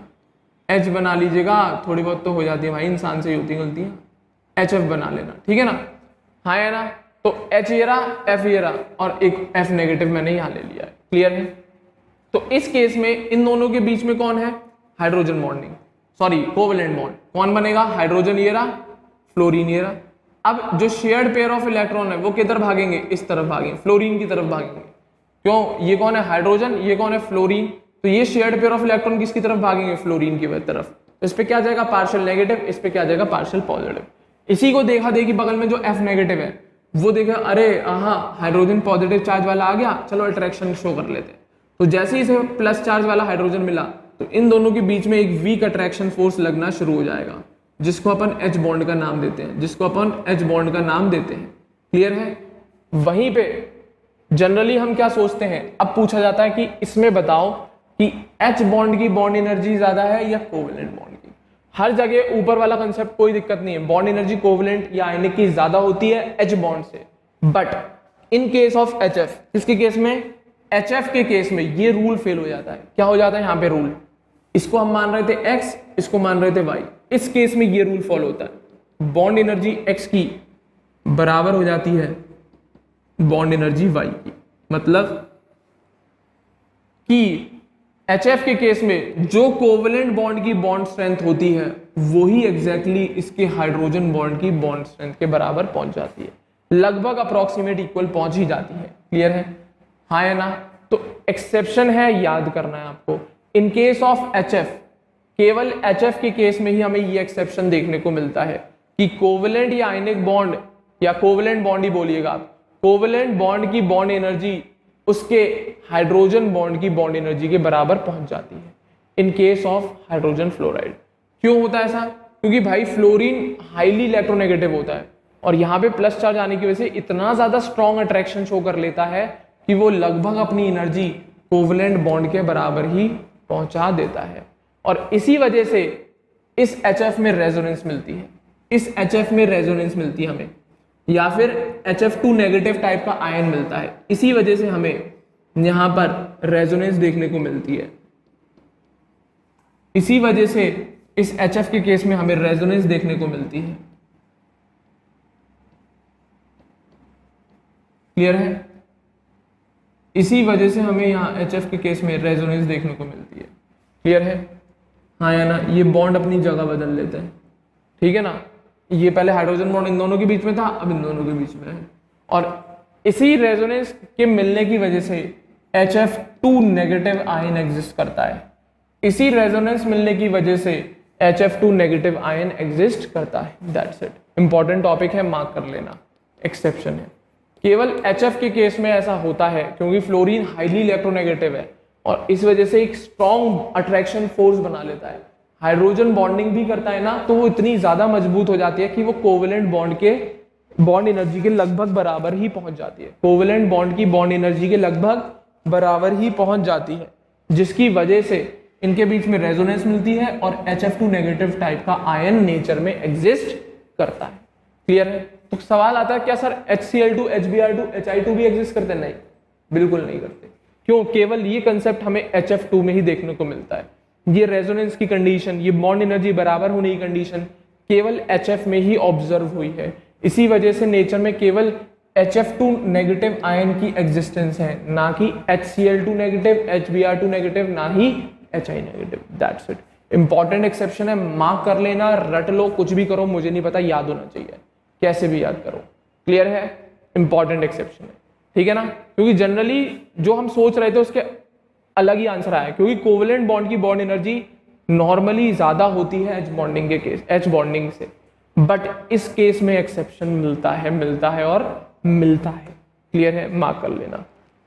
H बना लीजिएगा। थोड़ी बहुत तो हो जाती है भाई, इंसान से ही होती गलतियां। HF बना लेना, ठीक है ना? हाँ है ना? तो H ये रहा, F ये रहा और एक F नेगेटिव मैंने यहाँ ले लिया है। क्लियर है? तो इस केस में इन दोनों के बीच में कौन है? Hydrogen bonding, sorry covalent bond. कौन बनेगा? हाइड्रोजन ये रहा, फ्लोरीन ये रहा। अब जो शेयर्ड पेयर ऑफ इलेक्ट्रॉन है वो किधर भागेंगे? इस तरफ भागेंगे, फ्लोरीन की तरफ भागेंगे। क्यों? ये कौन है? हाइड्रोजन, ये कौन है? फ्लोरीन। तो ये शेयर्ड पेयर ऑफ इलेक्ट्रॉन किसकी तरफ भागेंगे? फ्लोरीन की तरफ। तो इस पे क्या जाएगा? पार्शियल नेगेटिव, इस पे क्या जाएगा? Partial positive. इसी को देखा देखी बगल में जो F नेगेटिव है वो देखा, अरे हाँ हाइड्रोजन पॉजिटिव चार्ज वाला आ गया, चलो अट्रैक्शन शो कर लेते हैं। तो जैसे ही इसे प्लस चार्ज वाला हाइड्रोजन मिला तो इन दोनों के बीच में एक वीक अट्रैक्शन फोर्स लगना शुरू हो जाएगा, जिसको अपन H बॉन्ड का नाम देते हैं, जिसको अपन H बॉन्ड का नाम देते हैं। क्लियर है? वहीं पे जनरली हम क्या सोचते हैं, अब पूछा जाता है कि इसमें बताओ कि H बॉन्ड की बॉन्ड एनर्जी ज्यादा है या कोवलेंट बॉन्ड की। हर जगह ऊपर वाला कंसेप्ट कोई दिक्कत नहीं है, बॉन्ड एनर्जी कोवलेंट या आयनिक की ज्यादा होती है H बॉन्ड से। But in case of HF, किसके केस में? HF के केस में ये रूल फेल हो जाता है। क्या हो जाता है यहाँ पे रूल? इसको हम मान रहे थे X, इसको मान रहे थे Y। इस केस में ये रूल फॉलो होता है, बॉन्ड एनर्जी X की बराबर हो जाती है बॉन्ड एनर्जी Y की। मतलब कि HF के केस में जो कोवलेंट बॉन्ड की बॉन्ड स्ट्रेंथ होती है वही एग्जैक्टली इसके हाइड्रोजन बॉन्ड की बॉन्ड स्ट्रेंथ के बराबर पहुंच जाती है, लगभग अप्रोक्सीमेट इक्वल पहुंच ही जाती है। क्लियर है? हाँ है ना? तो एक्सेप्शन है, याद करना है आपको। इन केस ऑफ HF, केवल HF के केस में ही हमें ये एक्सेप्शन देखने को मिलता है कि कोवलेंट या आयनिक बॉन्ड, या कोवलेंट बॉन्ड ही बोलिएगा आप, कोवलेंट बॉन्ड की बॉन्ड एनर्जी उसके हाइड्रोजन बॉन्ड की बॉन्ड एनर्जी के बराबर पहुंच जाती है in case of hydrogen fluoride. क्यों होता है ऐसा? क्योंकि भाई फ्लोरीन हाईली इलेक्ट्रोनेगेटिव होता है और यहाँ पे प्लस चार्ज आने की वजह से इतना ज्यादा स्ट्रॉन्ग अट्रैक्शन शो कर लेता है कि वो लगभग अपनी एनर्जी कोवलेंट बॉन्ड के बराबर ही पहुंचा देता है। और इसी वजह से इस HF में रेजोनेंस मिलती है, इस HF में रेजोनेंस मिलती है हमें, या फिर HF2 नेगेटिव टाइप का आयन मिलता है। इसी वजह से हमें यहां पर रेजोनेंस देखने को मिलती है। इसी वजह से इस HF के केस में हमें रेजोनेंस देखने को मिलती है। क्लियर है? इसी वजह से हमें यहां HF के केस में रेजोनेंस देखने को मिलती है। क्लियर है? हाँ या ना? ये बॉन्ड अपनी जगह बदल लेते हैं, ठीक है ना? ये पहले हाइड्रोजन बॉन्ड इन दोनों के बीच में था, अब इन दोनों के बीच में है। और इसी रेजोनेंस के मिलने की वजह से HF2 नेगेटिव आयन एग्जिस्ट करता है। इसी रेजोनेंस मिलने की वजह से HF2 नेगेटिव आयन एग्जिस्ट करता है। That's it. इंपॉर्टेंट टॉपिक है, मार्क कर लेना, एक्सेप्शन है। केवल HF के केस में ऐसा होता है क्योंकि फ्लोरीन हाईली इलेक्ट्रोनेगेटिव है और इस वजह से एक स्ट्रॉन्ग अट्रैक्शन फोर्स बना लेता है। हाइड्रोजन बॉन्डिंग भी करता है ना, तो वो इतनी ज्यादा मजबूत हो जाती है कि वो कोवलेंट बॉन्ड के बॉन्ड एनर्जी के लगभग बराबर ही पहुंच जाती है, कोवलेंट बॉन्ड की बॉन्ड एनर्जी के लगभग बराबर ही पहुंच जाती है, जिसकी वजह से इनके बीच में रेजोनेंस मिलती है और HF2 नेगेटिव टाइप का आयन नेचर में एग्जिस्ट करता है। क्लियर है? तो सवाल आता है क्या सर HCl2, HBr2, HI2 भी एग्जिस्ट करते हैं? नहीं, बिल्कुल नहीं करते, क्यों? केवल ये कंसेप्ट हमें HF2 में ही देखने को मिलता है। ये रेजोनेंस की कंडीशन, ये बॉन्ड एनर्जी बराबर होने की कंडीशन केवल HF में ही ऑब्जर्व हुई है। इसी वजह से नेचर में केवल HF2 नेगेटिव आयन की एग्जिस्टेंस है, ना कि HCl2 नेगेटिव, HBr2 नेगेटिव, ना ही HI negative. That's it. Important exception है, मार्क कर लेना, रट लो, कुछ भी करो, मुझे नहीं पता, याद होना चाहिए, कैसे भी याद करो। क्लियर है? इंपॉर्टेंट एक्सेप्शन है, ठीक है ना? क्योंकि जनरली जो हम सोच रहे थे उसके अलग ही आंसर आया, क्योंकि कोवेलेंट बॉन्ड की बॉन्ड एनर्जी नॉर्मली ज्यादा होती है H बॉन्डिंग के केस, H बॉन्डिंग से, बट इस केस में एक्सेप्शन मिलता है और मिलता है। क्लियर है? मार्क कर लेना।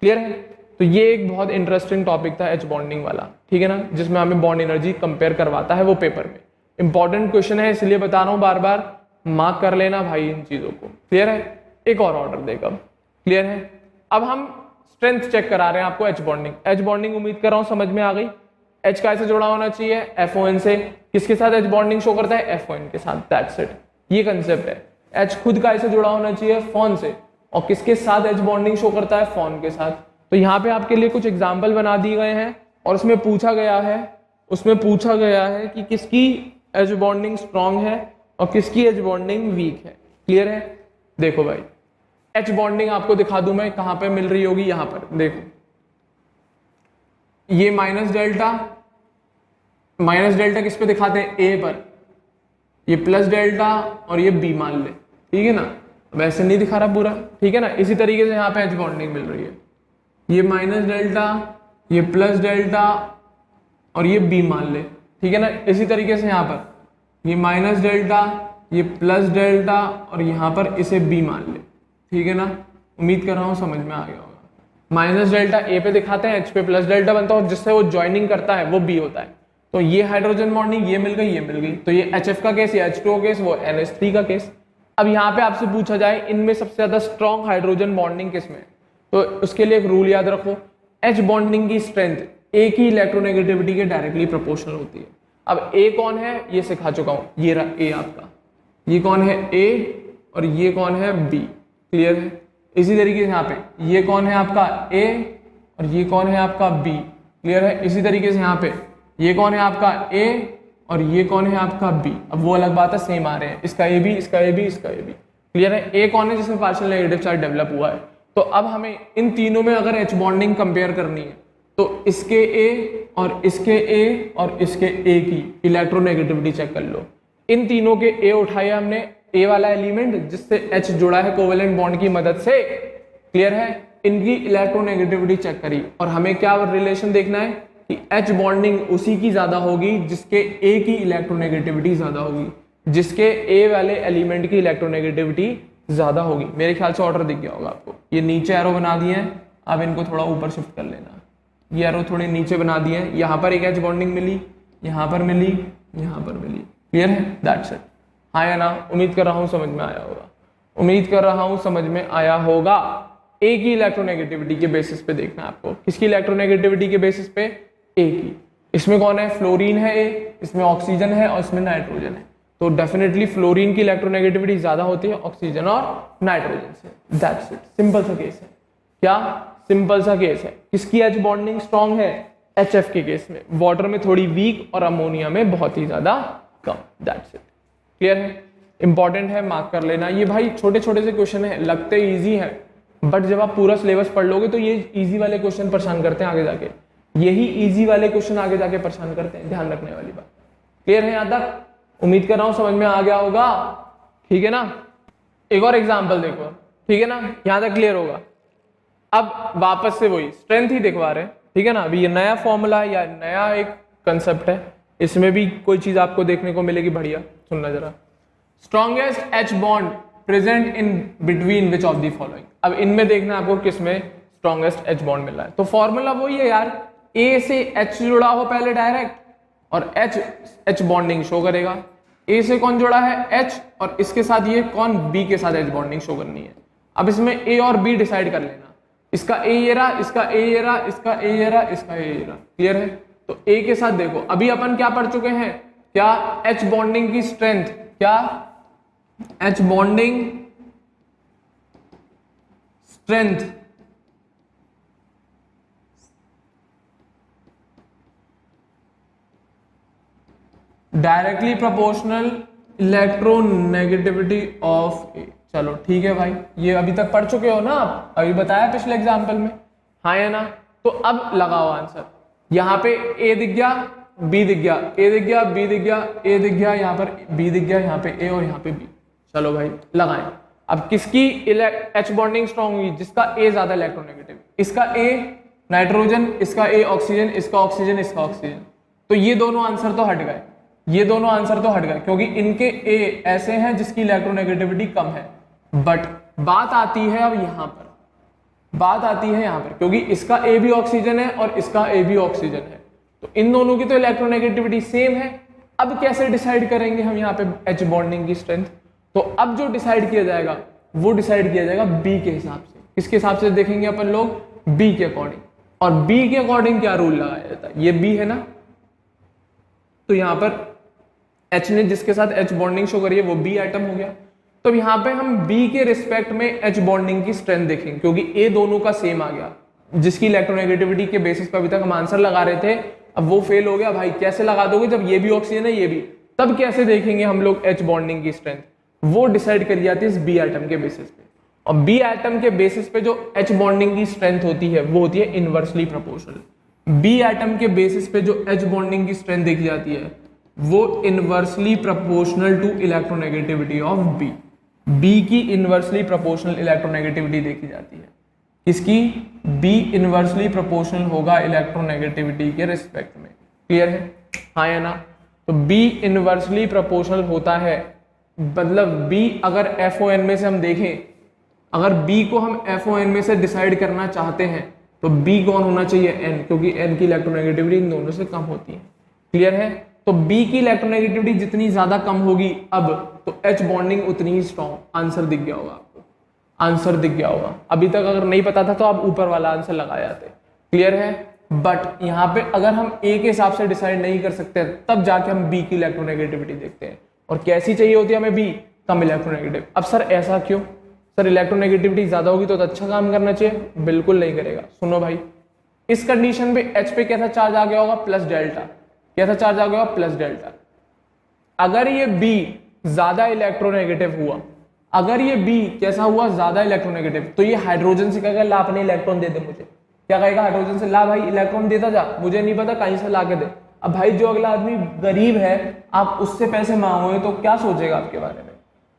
क्लियर है? तो ये एक बहुत इंटरेस्टिंग टॉपिक था H बॉन्डिंग वाला, ठीक है ना, जिसमें हमें बॉन्ड एनर्जी कंपेयर करवाता है वो पेपर में। इंपॉर्टेंट क्वेश्चन है, इसलिए बता रहा हूं बार बार, मार्क कर लेना भाई इन चीजों को। क्लियर है? एक और ऑर्डर देगा। क्लियर है? अब हम स्ट्रेंथ चेक करा रहे हैं आपको H बॉन्डिंग। H बॉन्डिंग उम्मीद कर रहा हूं समझ में आ गई। H कैसे जुड़ा होना चाहिए? FON से। किसके साथ H बॉन्डिंग शो करता है? FON के साथ। दैट्स इट, ये कंसेप्ट है। H खुद कैसे जुड़ा होना चाहिए? FON से। और किसके साथ H बॉन्डिंग शो करता है? FON के साथ। तो यहाँ पे आपके लिए कुछ एग्जाम्पल बना दिए गए हैं और उसमें पूछा गया है कि किसकी H बॉन्डिंग स्ट्रॉन्ग है और किसकी H बॉन्डिंग वीक है। क्लियर है? देखो भाई, H बॉन्डिंग आपको दिखा दूं मैं कहां पे मिल रही होगी। यहां पर देखो, ये माइनस डेल्टा किस पे दिखाते हैं? A पर। ये प्लस डेल्टा और ये B मान ले, ठीक है ना? वैसे नहीं दिखा रहा पूरा, ठीक है ना? इसी तरीके से यहाँ पे H बॉन्डिंग मिल रही है। ये माइनस डेल्टा, ये प्लस डेल्टा और ये B मान ले, ठीक है ना? इसी तरीके से यहाँ पर ये माइनस डेल्टा, ये प्लस डेल्टा और यहाँ पर इसे B मान ले, ठीक है ना? उम्मीद कर रहा हूँ समझ में आ गया होगा। माइनस डेल्टा A पे दिखाते हैं, H पे प्लस डेल्टा बनता है और जिससे वो ज्वाइनिंग करता है वो B होता है। तो ये हाइड्रोजन बॉन्डिंग ये मिल गई, तो ये HF का केस, ये H2O केस, वो NH3 का केस। अब यहाँ पे आपसे पूछा जाए इनमें सबसे ज्यादा स्ट्रॉन्ग हाइड्रोजन बॉन्डिंग किसमें है, तो उसके लिए एक रूल याद रखो, H बॉन्डिंग की स्ट्रेंथ A की इलेक्ट्रोनेगेटिविटी के डायरेक्टली प्रोपोर्शनल होती है। अब A कौन है ये सिखा चुका हूं, ये रहा A आपका, ये कौन है A और ये कौन है B। क्लियर है? इसी तरीके से यहाँ पे ये कौन है आपका A और ये कौन है आपका B। क्लियर है? इसी तरीके से यहाँ पे ये कौन है आपका A और ये कौन है आपका B। अब वो अलग बात है, सेम आ रहे हैं, इसका AB, इसका AB, इसका AB। क्लियर है? A कौन है जिसमें पार्शियल नेगेटिव चार्ज डेवलप हुआ है। तो अब हमें इन तीनों में अगर H बॉन्डिंग कंपेयर करनी है तो इसके A और इसके A और इसके A की इलेक्ट्रोनेगेटिविटी चेक कर लो। इन तीनों के A उठाए हमने, A वाला एलिमेंट जिससे H जुड़ा है कोवेलेंट बॉन्ड की मदद से। क्लियर है? इनकी इलेक्ट्रोनेगेटिविटी चेक करी और हमें क्या रिलेशन देखना है कि H बॉन्डिंग उसी की ज्यादा होगी जिसके A की इलेक्ट्रोनेगेटिविटी ज्यादा होगी, जिसके A वाले एलिमेंट की इलेक्ट्रोनेगेटिविटी ज्यादा होगी। मेरे ख्याल से ऑर्डर दिख गया होगा आपको। ये नीचे एरो बना दिए हैं, अब इनको थोड़ा ऊपर शिफ्ट कर लेना। ये एरो थोड़े नीचे बना दिए हैं, यहाँ पर एक H बॉन्डिंग मिली, यहाँ पर मिली, यहाँ पर मिली। क्लियर है? That's it. हाँ या ना? उम्मीद कर रहा हूँ समझ में आया होगा। A की इलेक्ट्रोनेगेटिविटी के बेसिस पे देखना है आपको। किसकी इलेक्ट्रोनेगेटिविटी के बेसिस पे? A की। इसमें कौन है? फ्लोरीन है A, इसमें ऑक्सीजन है और इसमें नाइट्रोजन है। तो डेफिनेटली फ्लोरीन की इलेक्ट्रोनेगेटिविटी ज्यादा होती है ऑक्सीजन और नाइट्रोजन से। दैट्स इट, सिंपल सा केस है। क्या? सिंपल सा केस है। किसकी H बॉन्डिंग स्ट्रॉन्ग है? HF के केस में। वाटर में थोड़ी वीक और अमोनिया में बहुत ही ज्यादा कम। That's it. क्लियर है? इंपॉर्टेंट है, मार्क कर लेना। ये भाई छोटे छोटे से क्वेश्चन है, लगते इजी है, बट जब आप पूरा सिलेबस पढ़ लोगे तो ये इजी वाले क्वेश्चन परेशान करते हैं आगे जाके। यही इजी वाले क्वेश्चन आगे जाके परेशान करते हैं, ध्यान रखने वाली बात। क्लियर है? यहां तक उम्मीद कर रहा हूं समझ में आ गया होगा, ठीक है ना? एक और एग्जांपल देखो, ठीक है ना? यहां तक क्लियर होगा। अब वापस से वही स्ट्रेंथ ही दिखवा रहे हैं, ठीक है ना? अभी ये नया फॉर्मूला या नया एक कंसेप्ट है, इसमें भी कोई चीज आपको देखने को मिलेगी। बढ़िया सुनना जरा। Strongest H bond present in between which of the following. अब इनमें देखना आपको किसमें स्ट्रॉन्गेस्ट H बॉन्ड मिल रहा है। तो फॉर्मूला वही है यार, A से H जुड़ा हो पहले डायरेक्ट और H बॉन्डिंग शो करेगा। A से कौन जुड़ा है? H, और इसके साथ ये कौन? B के साथ H बॉन्डिंग शो करनी है। अब इसमें A और B डिसाइड कर लेना। इसका A ये रहा, इसका A ये रहा, इसका A ये रहा, इसका A ये रहा। क्लियर है? तो A के साथ देखो, अभी अपन क्या पढ़ चुके हैं? क्या? H बॉन्डिंग की स्ट्रेंथ। क्या? H bonding strength directly proportional electronegativity of A. चलो ठीक है भाई, ये अभी तक पढ़ चुके हो ना आप, अभी बताया पिछले एग्जाम्पल में, हाँ या ना। तो अब लगाओ आंसर। यहाँ पे ए दिख गया, बी दिख गया, ए दिख गया, बी दिख गया, ए दिख गया, यहाँ पर बी दिख गया, यहाँ पे ए और यहाँ पे बी। चलो भाई लगाएं। अब किसकी एच बॉन्डिंग स्ट्रॉन्ग हुई? जिसका ए ज्यादा इलेक्ट्रोनेगेटिव। इसका ए नाइट्रोजन, इसका ए ऑक्सीजन, इसका ऑक्सीजन, इसका ऑक्सीजन। तो ये दोनों आंसर तो हट गए, ये दोनों आंसर तो हट गए, क्योंकि इनके ए ऐसे हैं जिसकी इलेक्ट्रोनेगेटिविटी कम है। बट बात आती है अब यहां पर, बात आती है यहां पर, क्योंकि इसका ए भी ऑक्सीजन है और इसका ए भी ऑक्सीजन है, तो इन दोनों की तो इलेक्ट्रोनेगेटिविटी सेम है। अब कैसे डिसाइड करेंगे हम यहाँ पे एच बॉन्डिंग की स्ट्रेंथ? तो अब जो डिसाइड किया जाएगा वो डिसाइड किया जाएगा बी के हिसाब से। किसके हिसाब से देखेंगे अपन लोग? बी के अकॉर्डिंग। और बी के अकॉर्डिंग क्या रूल लगाया जाता है? ये बी है ना, तो यहां पर एच ने जिसके साथ एच बॉन्डिंग शो करी है वो बी आइटम हो गया। तो यहां पे हम बी के रिस्पेक्ट में एच बॉन्डिंग की स्ट्रेंथ देखेंगे, क्योंकि ए दोनों का सेम आ गया, जिसकी इलेक्ट्रोनेगेटिविटी के बेसिस पर अभी तक हम आंसर लगा रहे थे, अब वो फेल हो गया। भाई कैसे लगा दोगे जब ये भी ऑक्सीजन है ये भी? तब कैसे देखेंगे हम लोग एच बॉन्डिंग की स्ट्रेंथ? वो डिसाइड करी जाती है इस बी आइटम के बेसिस पे। और बी आइटम के बेसिस पे जो एच बॉन्डिंग की स्ट्रेंथ होती है वो होती है इनवर्सली प्रोपोर्शनल। बी आइटम के बेसिस पे जो एच बॉन्डिंग की स्ट्रेंथ देखी जाती है वो inversely proportional to electronegativity of B. B की इनवर्सली प्रोपोर्शनल इलेक्ट्रोनेगेटिविटी देखी जाती है। किसकी? बी इनवर्सली प्रोपोर्शनल होगा इलेक्ट्रोनेगेटिविटी के रिस्पेक्ट में। क्लियर है, हाँ या ना? तो बी इनवर्सली प्रोपोर्शनल होता है, मतलब बी अगर FON में से हम देखें, अगर बी को हम FON में से डिसाइड करना चाहते हैं तो बी कौन होना चाहिए? N, क्योंकि N की इलेक्ट्रोनेगेटिविटी इन दोनों से कम होती है। क्लियर है? तो बी की इलेक्ट्रोनेगेटिविटी जितनी ज्यादा कम होगी अब, तो एच बॉन्डिंग उतनी ही स्ट्रॉन्ग। आंसर दिख गया होगा आपको, आंसर दिख गया होगा। अभी तक अगर नहीं पता था तो आप ऊपर वाला आंसर लगा जाते। क्लियर है? बट यहाँ पे अगर हम ए के हिसाब से डिसाइड नहीं कर सकते तब जाके हम बी की इलेक्ट्रोनेगेटिविटी देखते हैं। और कैसी चाहिए होती है हमें? बी कम इलेक्ट्रोनेगेटिव। अब सर ऐसा क्यों? सर इलेक्ट्रोनेगेटिविटी ज्यादा होगी तो अच्छा काम करना चाहिए? बिल्कुल नहीं करेगा। सुनो भाई, इस कंडीशन पे एच पे कैसा चार्ज आ गया होगा? Plus delta. कैसा चार्ज आ गया होगा? Plus delta. अगर ये बी ज्यादा इलेक्ट्रोनेगेटिव हुआ, अगर ये बी कैसा हुआ? ज्यादा इलेक्ट्रोनेगेटिव, तो ये हाइड्रोजन से कहेगा ला अपने इलेक्ट्रॉन दे दे मुझे। क्या कहेगा हाइड्रोजन से? ला भाई इलेक्ट्रॉन देता जा, मुझे नहीं पता कहीं से ला के दे। अब भाई जो अगला आदमी गरीब है, आप उससे पैसे मांगोगे तो क्या सोचेगा आपके बारे में?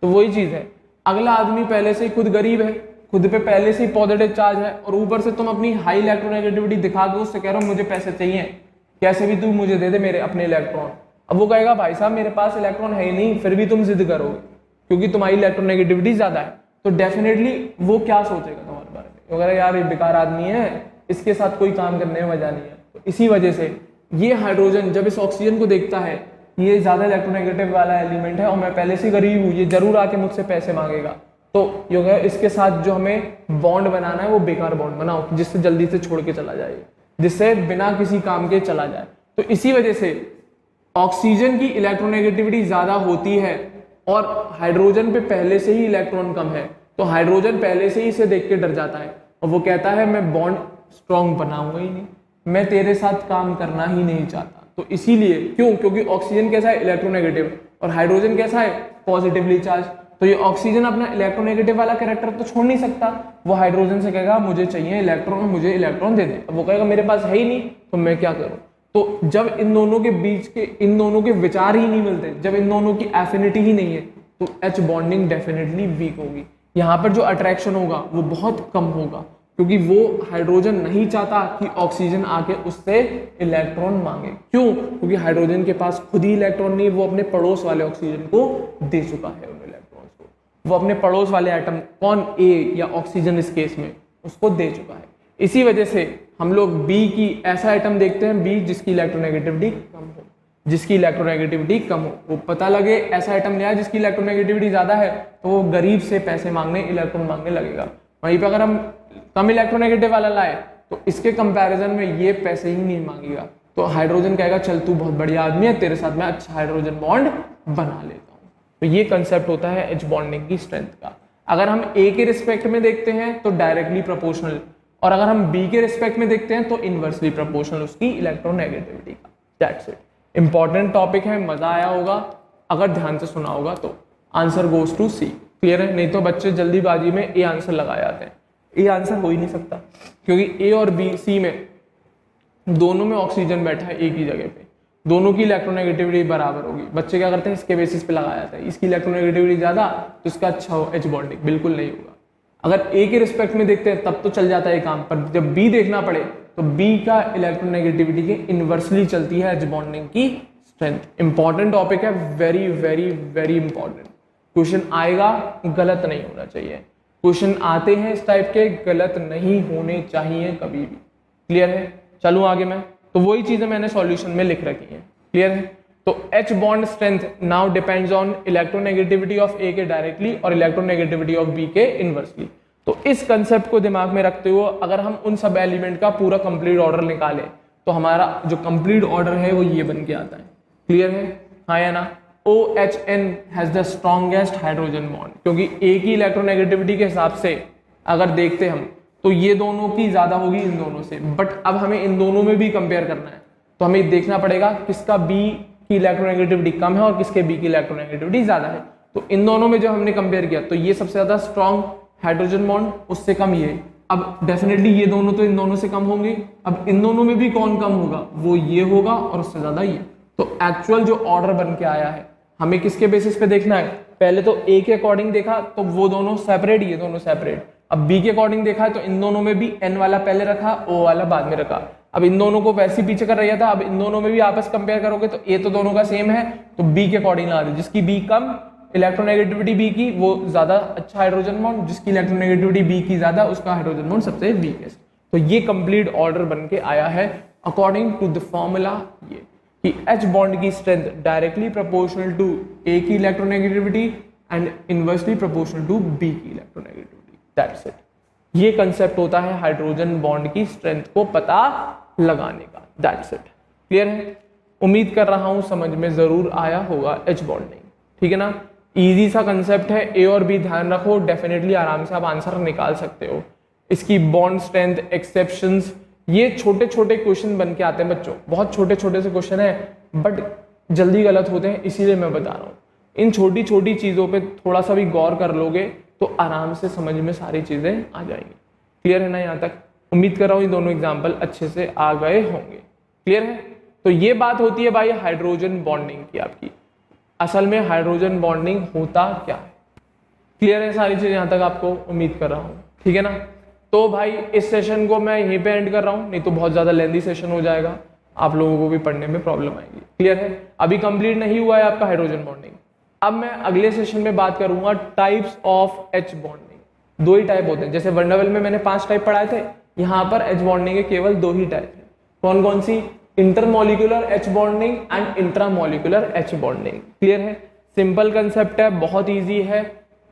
तो वही चीज है, अगला आदमी पहले से ही खुद गरीब है, खुद पे पहले से ही पॉजिटिव चार्ज है, और ऊपर से तुम अपनी हाई इलेक्ट्रोनेगेटिविटी दिखा के उससे कह रहे हो मुझे पैसे चाहिए, कैसे भी तू मुझे दे दे मेरे अपने इलेक्ट्रॉन। अब वो कहेगा भाई साहब मेरे पास इलेक्ट्रॉन है ही नहीं, फिर भी तुम जिद करोगे क्योंकि तुम्हारी इलेक्ट्रोनेगेटिविटी ज्यादा है। तो डेफिनेटली वो क्या सोचेगा तुम्हारे बारे में? अगर यार ये बेकार आदमी है, इसके साथ कोई काम करने में मजा नहीं है। तो इसी वजह से ये हाइड्रोजन जब इस ऑक्सीजन को देखता है ये ज्यादा इलेक्ट्रोनेगेटिव वाला एलिमेंट है और मैं पहले से गरीब हूँ, ये जरूर आके मुझसे पैसे मांगेगा, तो ये है इसके साथ जो हमें बॉन्ड बनाना है वो बेकार बॉन्ड बनाओ, जिससे जल्दी से छोड़ के चला जाए, जिससे बिना किसी काम के चला जाए। तो इसी वजह से ऑक्सीजन की इलेक्ट्रोनेगेटिविटी ज्यादा होती है और हाइड्रोजन पे पहले से ही इलेक्ट्रॉन कम है, तो हाइड्रोजन पहले से ही इसे देख के डर जाता है और वो कहता है मैं बॉन्ड स्ट्रॉन्ग बनाऊंगा ही नहीं, मैं तेरे साथ काम करना ही नहीं चाहता। तो इसीलिए क्यों? क्योंकि ऑक्सीजन कैसा है? इलेक्ट्रोनेगेटिव, और हाइड्रोजन कैसा है? Positively charge. तो ये ऑक्सीजन अपना इलेक्ट्रोनेगेटिव वाला कैरेक्टर तो छोड़ नहीं सकता, वो हाइड्रोजन से कहेगा मुझे चाहिए इलेक्ट्रॉन, मुझे इलेक्ट्रॉन दे दे। अब वो कहेगा मेरे पास है ही नहीं तो मैं क्या करूं? तो जब इन दोनों के बीच के इन दोनों के विचार ही नहीं मिलते, जब इन दोनों की एफिनिटी ही नहीं है, तो एच बॉन्डिंग डेफिनेटली वीक होगी। यहाँ पर जो अट्रैक्शन होगा वो बहुत कम होगा, क्योंकि वो हाइड्रोजन नहीं चाहता कि ऑक्सीजन आके उससे इलेक्ट्रॉन मांगे। क्यों? क्योंकि हाइड्रोजन के पास खुद ही इलेक्ट्रॉन नहीं, वो अपने पड़ोस वाले ऑक्सीजन को दे चुका है उन इलेक्ट्रॉन्स को, वो अपने पड़ोस वाले एटम, कौन? ए या ऑक्सीजन इस केस में, उसको दे चुका है। इसी वजह से हम लोग बी की ऐसा एटम देखते हैं, बी जिसकी इलेक्ट्रोनेगेटिविटी कम हो, जिसकी इलेक्ट्रोनेगेटिविटी कम हो। वो पता लगे ऐसा एटम लिया जिसकी इलेक्ट्रोनेगेटिविटी ज्यादा है तो वो गरीब से पैसे मांगने, इलेक्ट्रॉन मांगने लगेगा। वहीं पर अगर हम कम इलेक्ट्रोनेगेटिव वाला लाए तो इसके कंपैरिजन में ये पैसे ही नहीं मांगेगा, तो हाइड्रोजन कहेगा चल तू बहुत बढ़िया आदमी है, तेरे साथ मैं अच्छा हाइड्रोजन बॉन्ड बना लेता हूँ। तो ये कंसेप्ट होता है एच बॉन्डिंग की स्ट्रेंथ का। अगर हम ए के रिस्पेक्ट में देखते हैं तो डायरेक्टली प्रोपोर्शनल, और अगर हम बी के रिस्पेक्ट में देखते हैं तो इनवर्सली प्रोपोर्शनल उसकी इलेक्ट्रोनेगेटिविटी का। That's it. इंपॉर्टेंट टॉपिक है, मजा आया होगा अगर ध्यान से सुना होगा तो। Answer goes to C. Clear है? नहीं तो बच्चे जल्दीबाजी में ए आंसर लगा जाते हैं। ए आंसर हो ही नहीं सकता क्योंकि ए और बी सी में दोनों में ऑक्सीजन बैठा है एक ही जगह पे, दोनों की इलेक्ट्रोनेगेटिविटी बराबर होगी। बच्चे क्या करते हैं, इसके बेसिस पे लगाया जाता है, इसकी इलेक्ट्रोनेगेटिविटी ज्यादा तो इसका अच्छा हो एच बॉन्डिंग, बिल्कुल नहीं होगा। अगर ए के रिस्पेक्ट में देखते हैं तब तो चल जाता है काम, पर जब बी देखना पड़े तो बी का इलेक्ट्रोनेगेटिविटी के इनवर्सली चलती है एच बॉन्डिंग की स्ट्रेंथ। इंपॉर्टेंट टॉपिक है, very very very important. Question आएगा, गलत नहीं होना चाहिए। क्वेश्चन आते हैं इस टाइप के, गलत नहीं होने चाहिए कभी भी। क्लियर है? चलूं आगे मैं, तो वही चीजें मैंने सॉल्यूशन में लिख रखी हैं। क्लियर है? तो H bond strength now depends on electronegativity of A के डायरेक्टली और इलेक्ट्रोनेगेटिविटी ऑफ बी के इनवर्सली। तो इस कंसेप्ट को दिमाग में रखते हुए अगर हम उन सब एलिमेंट का पूरा कंप्लीट ऑर्डर निकालें तो हमारा जो कंप्लीट ऑर्डर है वो ये बन के आता है। क्लियर है? हाँ या ना? OHN has the strongest hydrogen bond, क्योंकि ए की इलेक्ट्रोनेगेटिविटी के हिसाब से अगर देखते हम तो ये दोनों की ज्यादा होगी इन दोनों से, बट अब हमें इन दोनों में भी कंपेयर करना है तो हमें देखना पड़ेगा किसका बी की इलेक्ट्रोनेगेटिविटी कम है और किसके बी की इलेक्ट्रोनेगेटिविटी ज्यादा है। तो इन दोनों में जो हमने कंपेयर किया तो ये सबसे ज्यादा स्ट्रॉन्ग हाइड्रोजन बॉन्ड, उससे कम ये। अब डेफिनेटली ये दोनों तो इन दोनों से कम होंगे, अब इन दोनों में भी कौन कम होगा, वो ये होगा और उससे ज्यादा ये। तो एक्चुअल जो ऑर्डर बन के आया है हमें किसके बेसिस पे देखना है, पहले तो ए के अकॉर्डिंग देखा तो वो दोनों सेपरेट, ये दोनों सेपरेट। अब बी के अकॉर्डिंग देखा है तो इन दोनों में भी एन वाला पहले रखा, ओ वाला बाद में रखा। अब इन दोनों को वैसे ही पीछे कर रहा था, अब इन दोनों में भी आपस कंपेयर करोगे तो ए तो दोनों का सेम है तो बी के अकॉर्डिंग लगा दे, जिसकी बी कम इलेक्ट्रोनेगेटिविटी बी की वो ज्यादा अच्छा हाइड्रोजन बॉन्ड, जिसकी इलेक्ट्रोनेगेटिविटी बी की ज्यादा उसका हाइड्रोजन बॉन्ड सबसे वीकेस्ट। तो ये कंप्लीट ऑर्डर बन के आया है अकॉर्डिंग टू द फॉर्मूला ये कि एच बॉन्ड की strength directly proportional to A की electronegativity and inversely proportional to B की इलेक्ट्रोनेगेटिविटी। That's it. ये कंसेप्ट होता है हाइड्रोजन बॉन्ड की स्ट्रेंथ को पता लगाने का। That's it. क्लियर है? उम्मीद कर रहा हूं समझ में जरूर आया होगा एच बॉन्डिंग। ठीक है ना? इजी सा कंसेप्ट है, ए और बी ध्यान रखो, डेफिनेटली आराम से आप आंसर निकाल सकते हो। इसकी बॉन्ड स्ट्रेंथ, एक्सेप्शंस, ये छोटे छोटे क्वेश्चन बन के आते हैं बच्चों, बहुत छोटे छोटे से क्वेश्चन है बट जल्दी गलत होते हैं, इसीलिए मैं बता रहा हूँ। इन छोटी छोटी चीजों पे थोड़ा सा भी गौर कर लोगे तो आराम से समझ में सारी चीजें आ जाएंगी। क्लियर है ना? यहाँ तक उम्मीद कर रहा हूँ ये दोनों एग्जाम्पल अच्छे से आ गए होंगे। क्लियर है? तो ये बात होती है भाई हाइड्रोजन बॉन्डिंग की आपकी। असल में हाइड्रोजन बॉन्डिंग होता क्या है? क्लियर है सारी चीजें यहाँ तक आपको? उम्मीद कर रहा हूँ। ठीक है ना? तो भाई इस सेशन को मैं यहीं पे एंड कर रहा हूँ, नहीं तो बहुत ज्यादा लेंथी सेशन हो जाएगा, आप लोगों को भी पढ़ने में प्रॉब्लम आएगी। क्लियर है? अभी कंप्लीट नहीं हुआ है आपका हाइड्रोजन बॉन्डिंग। अब मैं अगले सेशन में बात करूंगा टाइप्स ऑफ एच बॉन्डिंग। दो ही टाइप होते हैं, जैसे वनडरवेल में मैंने 5 टाइप पढ़ाए थे, यहाँ पर एच बॉन्डिंग के केवल 2 ही टाइप है। कौन कौन सी? Intermolecular H bonding and intramolecular H bonding. Clear है? सिंपल कंसेप्ट है, बहुत ईजी है,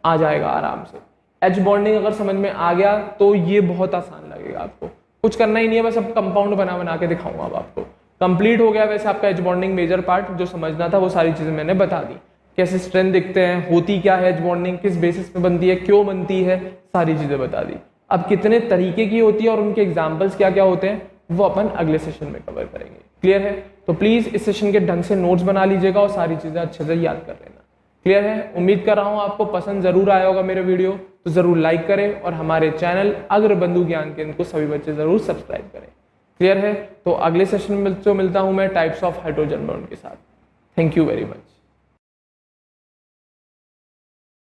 आ जाएगा आराम से। एच बॉन्डिंग अगर समझ में आ गया तो ये बहुत आसान लगेगा आपको, कुछ करना ही नहीं है, बस अब कंपाउंड बना बना के दिखाऊंगा अब आपको। कंप्लीट हो गया वैसे आपका एच बॉन्डिंग मेजर पार्ट, जो समझना था वो सारी चीजें मैंने बता दी। कैसे स्ट्रेंथ दिखते हैं, होती क्या है एच बॉन्डिंग, किस बेसिस पे बनती है, क्यों बनती है, सारी चीजें बता दी। अब कितने तरीके की होती है और उनके एग्जाम्पल्स क्या क्या होते हैं वो अपन अगले सेशन में कवर करेंगे। क्लियर है? तो प्लीज इस सेशन के ढंग से नोट्स बना लीजिएगा और सारी चीजें अच्छे से याद कर लेना। क्लियर है? उम्मीद कर रहा हूं आपको पसंद जरूर आया होगा मेरे वीडियो, तो जरूर लाइक करें और हमारे चैनल अग्रबंधु ज्ञान केंद्र को सभी बच्चे जरूर सब्सक्राइब करें। क्लियर है? तो अगले सेशन में मिलता हूं मैं टाइप्स ऑफ हाइड्रोजन बॉन्ड के साथ। Thank you very much.